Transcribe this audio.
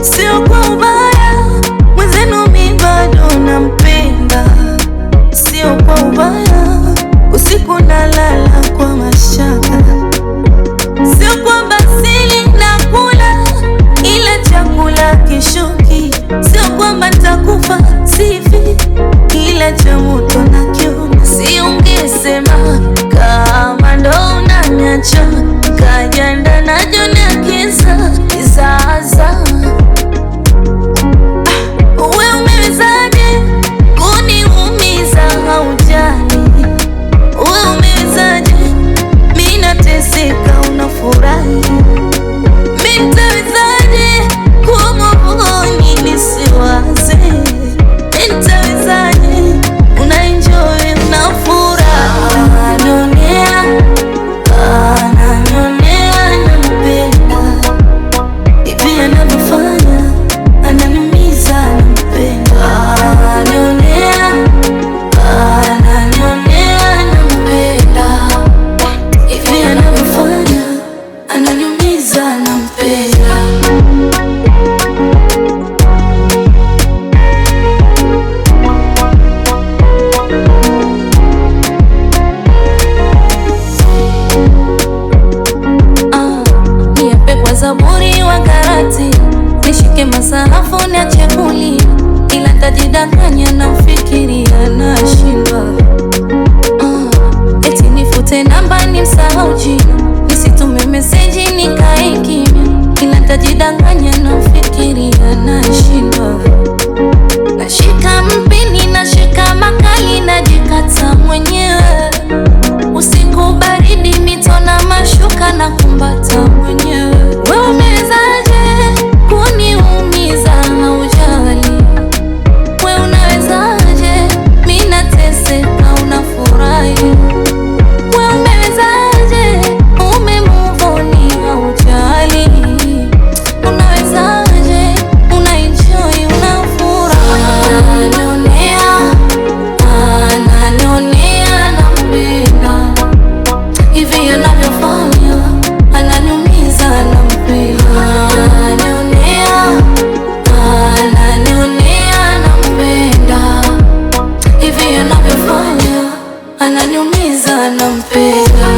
Sio kwa ubaya, mwenzenu mimi bado nampenda. Sio kwa ubaya, usiku nalala kwa mashaka. Sio kwamba sili nakula, ila chakula kishuki. Sio kwamba nitakufa sifi, ila cha moto nakiona. Si ungesema kama ndo unaniacha, kajanda najiona kisa kizaza. Uwe umewezaje kuniumiza haujali? Uwe umewezaje mimi nateseka unafurahi? Mimi nitawezaje kumwoni nisiwaze? Mimi nitawezaje unaenjoy unafurahi? Ananionea nampenda, hivi anavyofanya ananiumiza nampenda. Ananionea nampenda, hivi anavyofanya ananiumiza nampenda. Niape kwa Zaburi wa karati, nishike masahafu niache kulia, ila tajidanganya na mfikiria nashindwa. Eti nifute namba nimsahau jina, nisitume meseji nikae kimya, ila tajidanganya na mfikiria nashindwa. Nashika mpini, nashika makali, najikata mwenyewe. Usiku baridi, mito na mashuka na kumbata mwenyewe. Wewe umewezaje kuniumiza haujali? Wewe unawezaje mimi nateseka unafurahi? Wewe umewezaje umemove on haujali? Unawezaje unaenjoy unafurahi? Ananionea nampenda, hivi anavyofanya ananiumiza nampenda. Ananionea nampenda, hivi anavyofanya ananiumiza nampenda.